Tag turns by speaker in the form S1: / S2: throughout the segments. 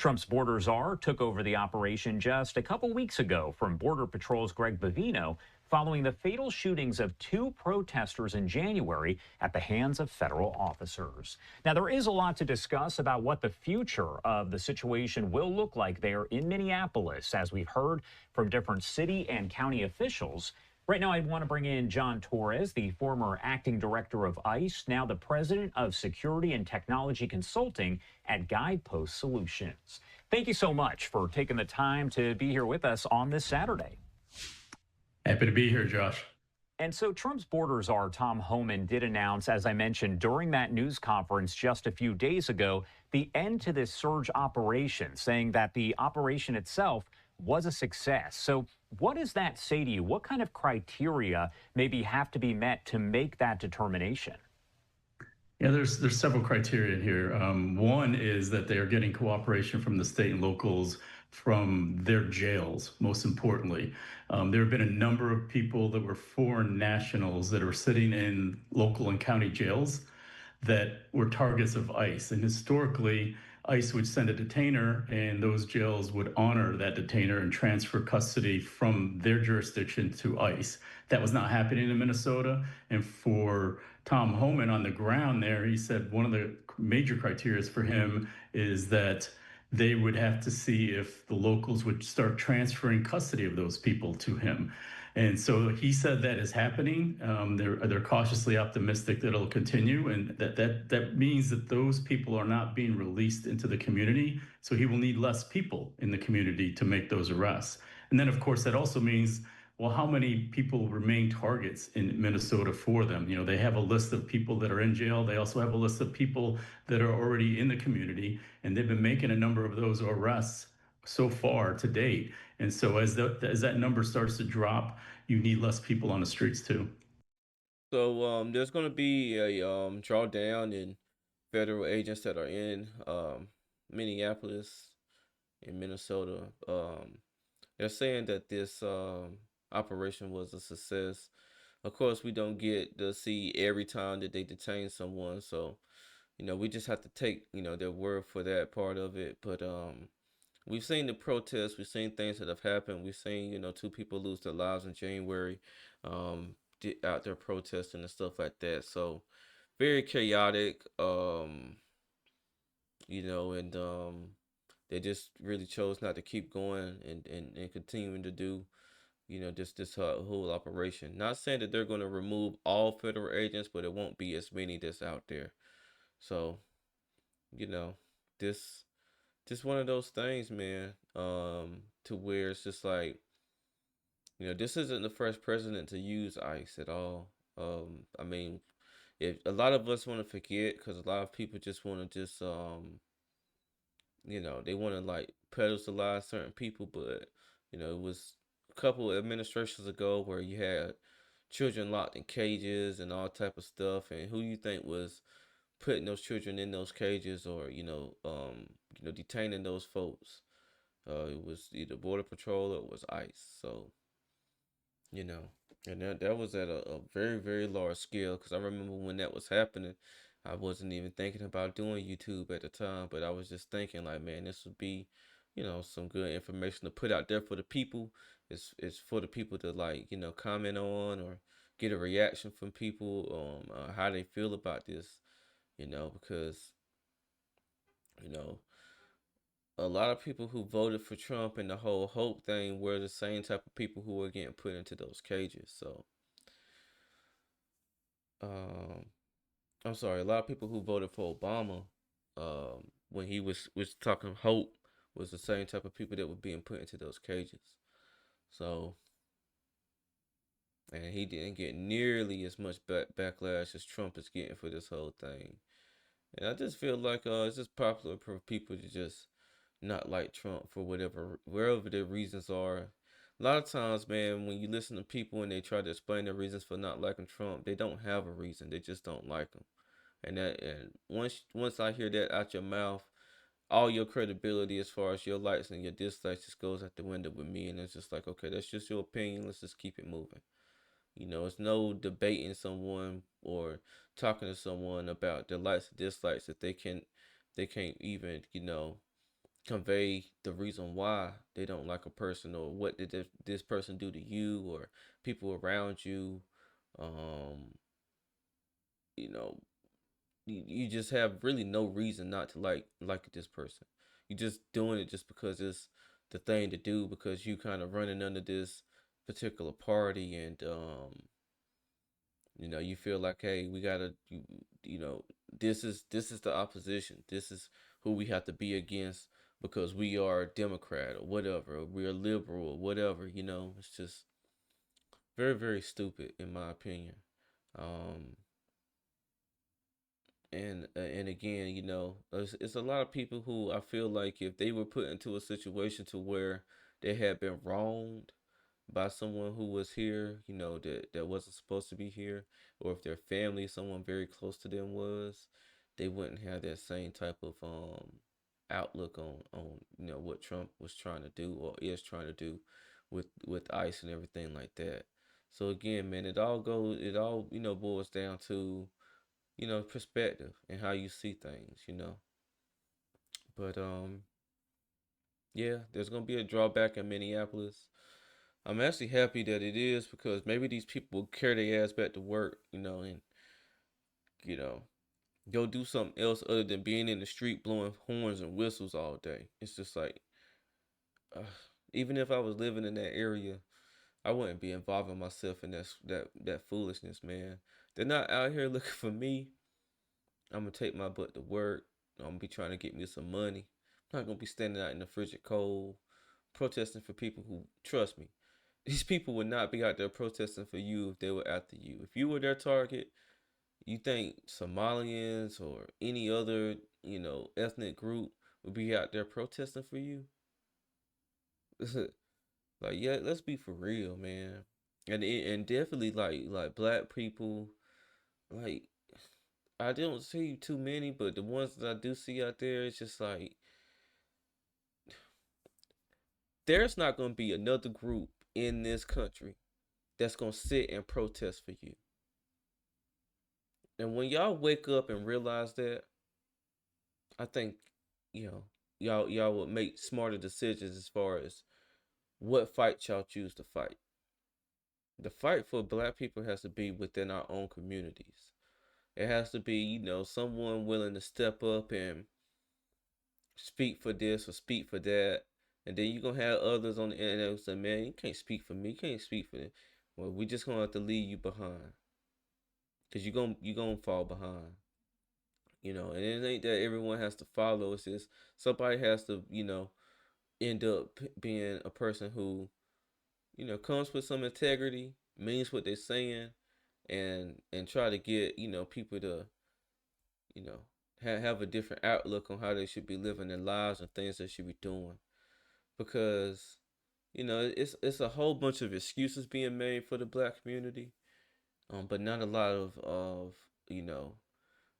S1: Trump's border czar took over the operation just a couple weeks ago from Border Patrol's Greg Bovino following the fatal shootings of two protesters in January at the hands of federal officers. Now, there is a lot to discuss about what the future of the situation will look like there in Minneapolis, as we've heard from different city and county officials. Right now, I want to bring in John Torres, the former acting director of ICE, now the president of Security and Technology Consulting at Guidepost Solutions. Thank you so much for taking the time to be here with us on this Saturday.
S2: Happy to be here, Josh.
S1: And so Trump's border czar, Tom Homan, did announce, as I mentioned during that news conference just a few days ago, the end to this surge operation, saying that the operation itself was a success. So what does that say to you? What kind of criteria maybe have to be met to make that determination?
S2: Yeah, there's several criteria here. One is that they are getting cooperation from the state and locals from their jails, most importantly. There have been a number of people that were foreign nationals that are sitting in local and county jails that were targets of ICE. And historically, ICE would send a detainer, and those jails would honor that detainer and transfer custody from their jurisdiction to ICE. That was not happening in Minnesota. And for Tom Homan on the ground there, he said one of the major criteria for him is that they would have to see if the locals would start transferring custody of those people to him. And so he said that is happening. They're cautiously optimistic that it'll continue, and that means that those people are not being released into the community. So he will need less people in the community to make those arrests. And then, of course, that also means, well, how many people remain targets in Minnesota for them? You know, they have a list of people that are in jail. They also have a list of people that are already in the community, and they've been making a number of those arrests so far to date. And so as that number starts to drop, you need less people on the streets too.
S3: So there's going to be a drawdown in federal agents that are in Minneapolis, in Minnesota. They're saying that this operation was a success. Of course, we don't get to see every time that they detain someone, so we just have to take their word for that part of it. But we've seen the protests, we've seen things that have happened. We've seen two people lose their lives in January, out there protesting and stuff like that. So very chaotic, and they just really chose not to keep going and continuing to do this whole operation. Not saying that they're going to remove all federal agents, but it won't be as many that's out there. So you know this just one of those things, man, to where it's just like, this isn't the first president to use ICE at all. I mean, if a lot of us want to forget, because a lot of people just want to just they want to like pedestalize certain people, but it was a couple administrations ago where you had children locked in cages and all type of stuff, and who you think was putting those children in those cages, or detaining those folks? It was either Border Patrol or it was ICE. So you know and that was at a very, very large scale, because I remember when that was happening, I wasn't even thinking about doing YouTube at the time, but I was just thinking like, man, this would be some good information to put out there for the people. It's for the people to, like, comment on or get a reaction from people, how they feel about this, because you know a lot of people who voted for Trump and the whole hope thing were the same type of people who were getting put into those cages. So, um, I'm sorry, a lot of people who voted for Obama, when he was talking hope, was the same type of people that were being put into those cages. So, and he didn't get nearly as much backlash as Trump is getting for this whole thing. And I just feel like it's just popular for people to just not like Trump for wherever their reasons are. A lot of times, man, when you listen to people and they try to explain their reasons for not liking Trump, they don't have a reason. They just don't like him. And once I hear that out your mouth, all your credibility as far as your likes and your dislikes just goes out the window with me. And it's just like, okay, that's just your opinion. Let's just keep it moving. It's no debating someone or talking to someone about their likes and dislikes if they can't even, convey the reason why they don't like a person, or what did this person do to you or people around you. Um, you know, you just have really no reason not to like this person. You just doing it just because it's the thing to do, because you kind of running under this particular party, and you feel like, hey, we gotta, you know this is the opposition, this is who we have to be against, because we are Democrat or whatever, or we're liberal or whatever. It's just very, very stupid in my opinion. um and again, it's a lot of people who I feel like if they were put into a situation to where they had been wronged by someone who was here, that wasn't supposed to be here, or if their family, someone very close to them was, they wouldn't have that same type of outlook on what Trump was trying to do or is trying to do with ICE and everything like that. So again, man, it all boils down to perspective and how you see things. But yeah, there's gonna be a drawback in Minneapolis. I'm actually happy that it is, because maybe these people will carry their ass back to work, and you know, go do something else other than being in the street blowing horns and whistles all day. It's just like, uh, even if I was living in that area, I wouldn't be involving myself in that foolishness, man. They're not out here looking for me. I'm gonna take my butt to work. I'm gonna be trying to get me some money. I'm not gonna be standing out in the frigid cold protesting for people who, trust me, these people would not be out there protesting for you if they were after you. If you were their target, you think Somalians or any other, ethnic group would be out there protesting for you? Like, yeah, let's be for real, man. And definitely like black people, like, I don't see too many, but the ones that I do see out there, it's just like there's not going to be another group in this country that's going to sit and protest for you. And when y'all wake up and realize that, I think, you know, y'all would make smarter decisions as far as what fight y'all choose to fight. The fight for black people has to be within our own communities. It has to be, someone willing to step up and speak for this or speak for that. And then you're gonna have others on the internet who say, man, you can't speak for me, you can't speak for them. Well, we just gonna have to leave you behind. Cause you're gonna fall behind. And it ain't that everyone has to follow. It's just somebody has to, end up being a person who, comes with some integrity, means what they're saying, and try to get, people to, you know, have a different outlook on how they should be living their lives and things they should be doing. Because, it's a whole bunch of excuses being made for the black community, but not a lot of you know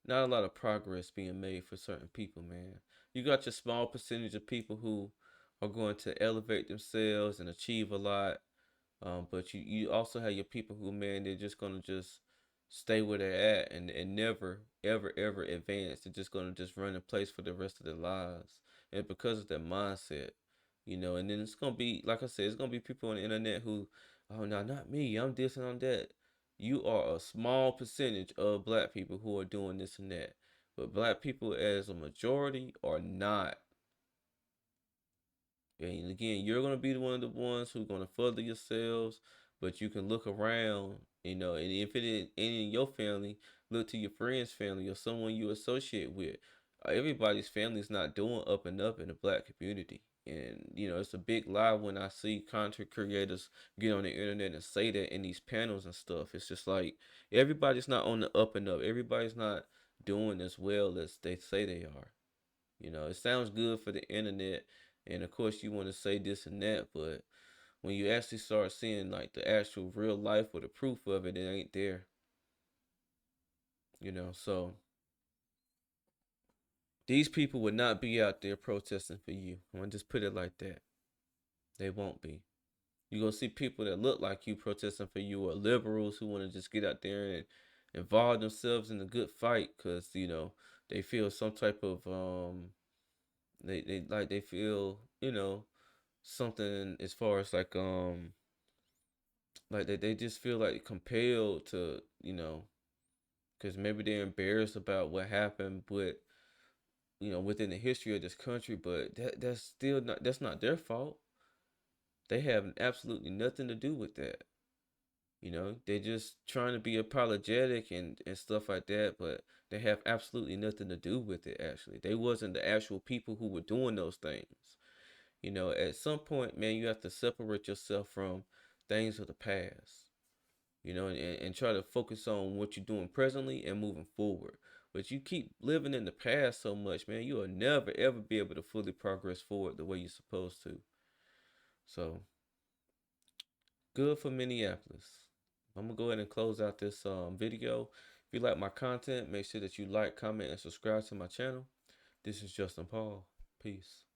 S3: not a lot of progress being made for certain people, man. You got your small percentage of people who are going to elevate themselves and achieve a lot. But you also have your people who, man, they're just gonna just stay where they're at, and never, ever, ever advance. They're just gonna just run in place for the rest of their lives. And because of their mindset, and then it's gonna be, like I said, it's gonna be people on the internet who, oh no, not me, I'm this and I'm that. You are a small percentage of black people who are doing this and that. But black people as a majority are not. And again, you're gonna be one of the ones who's gonna further yourselves, but you can look around, and if it ain't in your family, look to your friend's family or someone you associate with. Everybody's family is not doing up and up in the black community. And it's a big lie when I see content creators get on the internet and say that in these panels and stuff. It's just like everybody's not on the up and up. Everybody's not doing as well as they say they are. It sounds good for the internet, and of course you want to say this and that, but when you actually start seeing like the actual real life or the proof of it, it ain't there. So these people would not be out there protesting for you. I'm gonna just put it like that. They won't be. You're gonna see people that look like you protesting for you, or liberals who want to just get out there and involve themselves in a good fight because they feel some type of They feel, something as far as like they just feel like compelled to, because maybe they're embarrassed about what happened with, within the history of this country, but that's not their fault. They have absolutely nothing to do with that. They're just trying to be apologetic and stuff like that, but they have absolutely nothing to do with it, actually. They wasn't the actual people who were doing those things. At some point, man, you have to separate yourself from things of the past, and try to focus on what you're doing presently and moving forward. But you keep living in the past so much, man, you will never ever be able to fully progress forward the way you're supposed to. So, good for Minneapolis. I'm gonna go ahead and close out this video. If you like my content, make sure that you like, comment, and subscribe to my channel. This is Justin Paul. Peace.